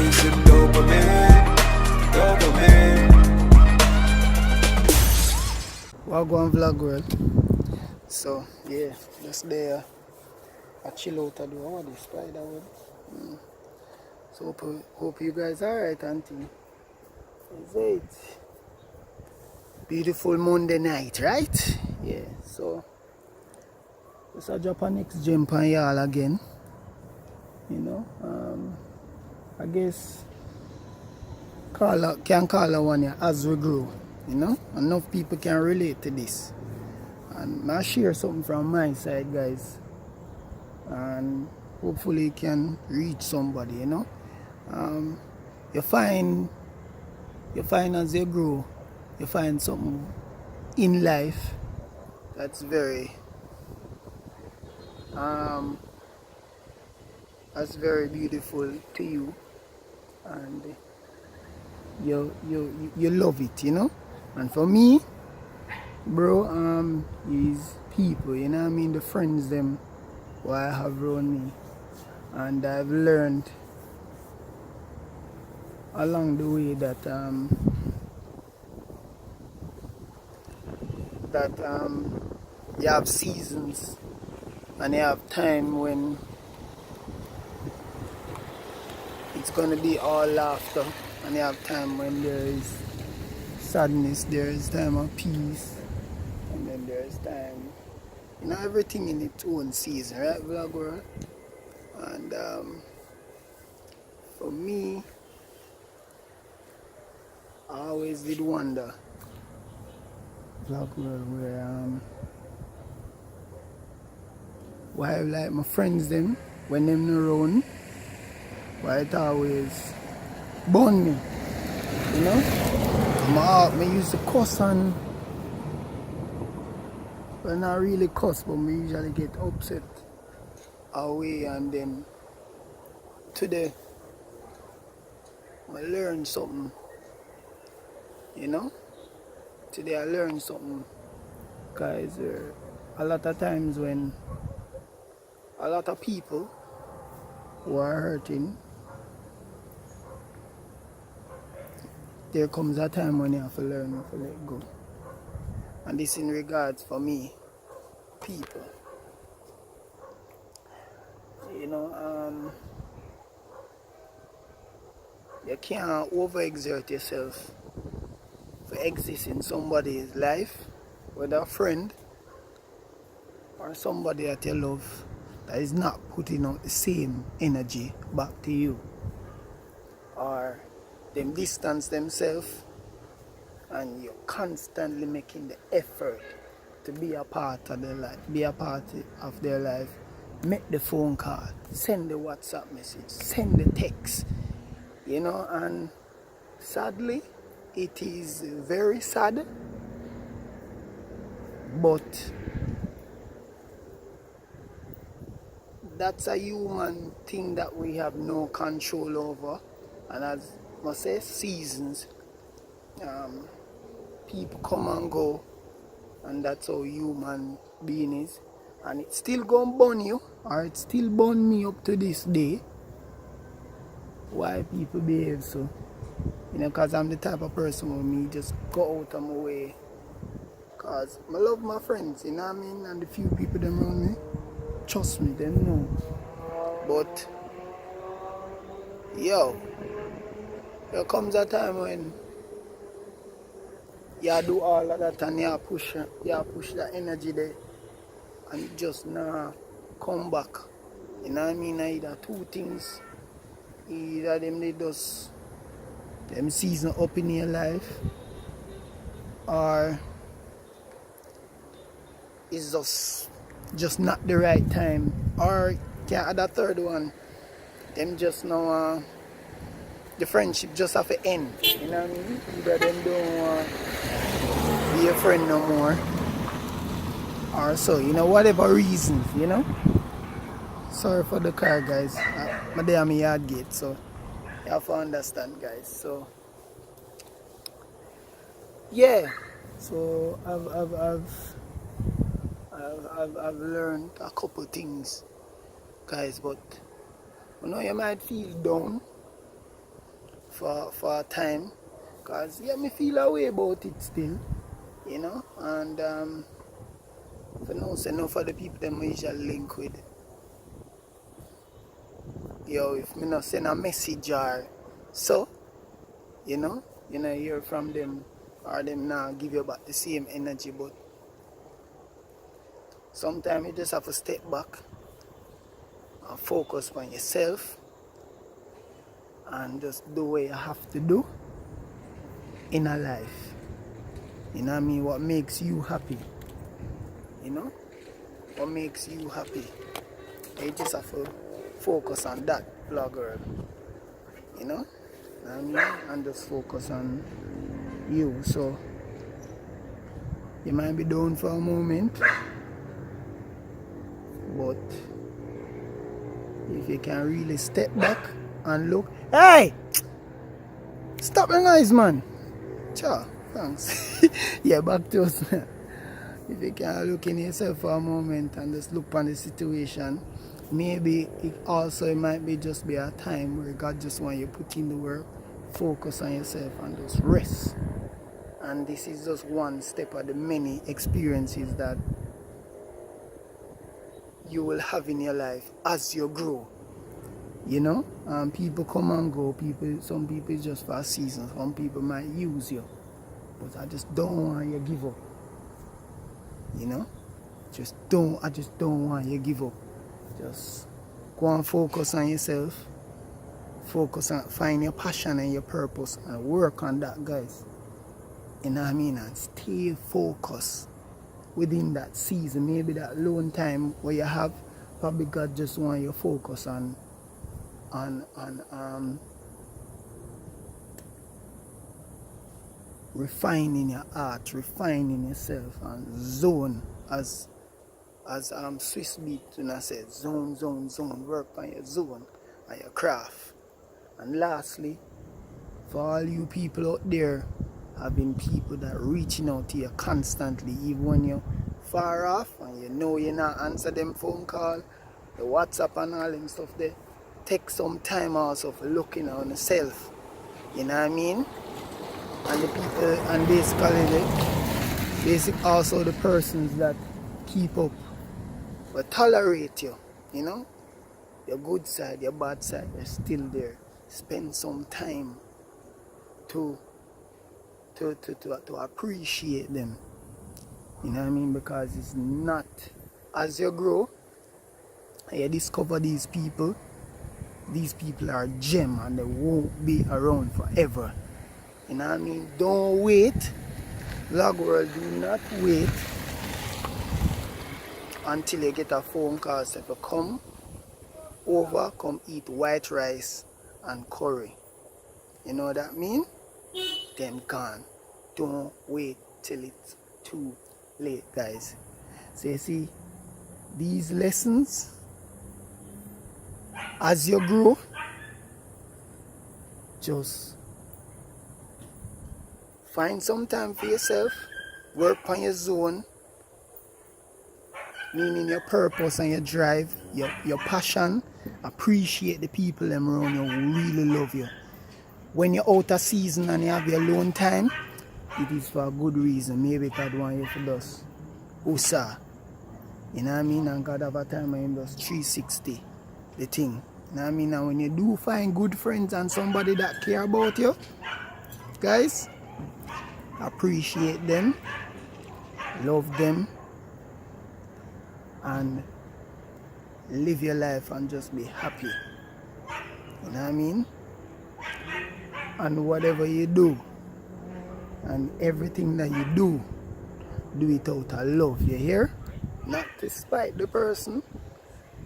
chasing dopamine, dopamine. Wagwan vlog world. So yeah, just there. I chill out and do all this spider web. So hope you guys alright, auntie. Is it beautiful Monday night, right? Yeah. So let's drop our next jump on y'all again. You know, I guess can call her one here as we grow. You know, enough people can relate to this. And I'll share something from my side, guys. And hopefully it can reach somebody, you know. You find as you grow, you find something in life that's very beautiful to you, and you love it, you know. And for me, bro, is people, you know what I mean, the friends them who I have around me, and I've learned along the way that you have seasons and you have time when it's gonna be all laughter, and you have time when there is sadness, there is time of peace, and then there is time, you know, everything in its own season, right, vlog world? And for me, I always did wonder, vlog world, where why like my friends them when them not around, why it always burn me, you know? My heart, me used to cuss, and well, not really cuss, but me usually get upset away. And then today I learned something, you know. Today I learned something, guys. A lot of times when a lot of people who are hurting, there comes a time when you have to learn to let go. And this in regards for me, people. You know, you can't overexert yourself to exist in somebody's life, whether a friend or somebody that you love that is not putting out the same energy back to you, or them distance themselves, and you're constantly making the effort to be a part of their life, make the phone call, send the WhatsApp message, send the text, you know. And sadly, it is very sad, but that's a human thing that we have no control over. And as I say, seasons, people come and go, and that's how human being is. And it's still gonna burn you, or it still burn me up to this day, why people behave so. You know, because I'm the type of person who me just go out of my way, because I love my friends, you know what I mean, and the few people them around me, trust me, them know. But yo, there comes a time when you do all of that and you push that energy there, and it just now come back. You know what I mean? Either two things. Either they just them season up in your life, or it's just not the right time. Or can't add a third one. Them just now the friendship just have to end. You know what I mean? Either them don't want be a friend no more, or so, you know, whatever reasons, you know. Sorry for the car, guys. My day on my yard gate, so you have to understand, guys. So yeah, so I've learned a couple things, guys. But you know, you might feel down, for a time. Because, yeah, me feel a way about it still, you know. And for now, say no for the people that I usually link with. Yo, if me not send a message or so, you know, hear from them or them now give you back the same energy, but sometimes you just have to step back and focus on yourself and just do what you have to do in a life. You know what I mean? What makes you happy? You know? What makes you happy? You just have to focus on that, vlogger. You know? What I mean? And just focus on you. So you might be down for a moment, but if you can really step back and look. Hey! Stop the noise, man. Ciao. Thanks. Yeah, back to us now. If you can look in yourself for a moment and just look on the situation, maybe it might be just be a time where God just want you to put in the work, focus on yourself and just rest. And this is just one step of the many experiences that you will have in your life as you grow. You know, people come and go. Some people it's just for a season. Some people might use you, but I just don't want you to give up. You know, I just don't want you to give up. Just go and focus on yourself. Focus on find your passion and your purpose and work on that, guys. You know what I mean? And stay focused within that season. Maybe that lone time where you have, probably God just want you to focus on refining your art, refining yourself, and zone as Swiss beat when I said zone, work on your zone and your craft. And lastly, for all you people out there, having people that reaching out to you constantly, even when you're far off and you know you're not answer them phone call, the WhatsApp and all them stuff there. Take some time also for looking on yourself. You know what I mean? And the people, and basically also the persons that keep up but tolerate you. You know? Your good side, your bad side, they're still there. Spend some time to appreciate them. You know what I mean? Because it's not, as you grow and you discover these people are a gem and they won't be around forever. You know what I mean? Don't wait. Vlog world, do not wait until you get a phone call say to come over, come eat white rice and curry. You know what that mean? Then gone. Don't wait till it's too late, guys. So you see, these lessons, as you grow, just find some time for yourself, work on your zone, meaning your purpose and your drive, your passion. Appreciate the people around you who really love you. When you're out of season and you have your alone time, it is for a good reason. Maybe God want you to just usa. You know what I mean? And God have a time when you just 360 the thing. You know what I mean? And when you do find good friends and somebody that care about you, guys, appreciate them, love them, and live your life and just be happy. You know what I mean? And whatever you do and everything that you do it out of love. You hear? Not to spite the person,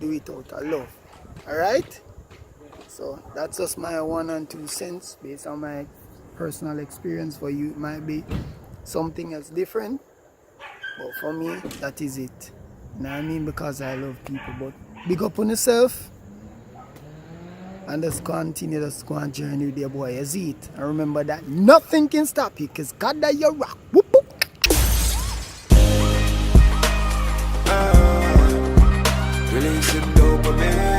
do it out of love. Alright? So that's just my 1 and 2 cents based on my personal experience. For you it might be something else different, but for me that is it. You know what I mean? Because I love people. But big up on yourself and just continue, just go on journey with your boy Yazid. And remember that nothing can stop you because God that you rock. Whoop, whoop. Release the dopamine.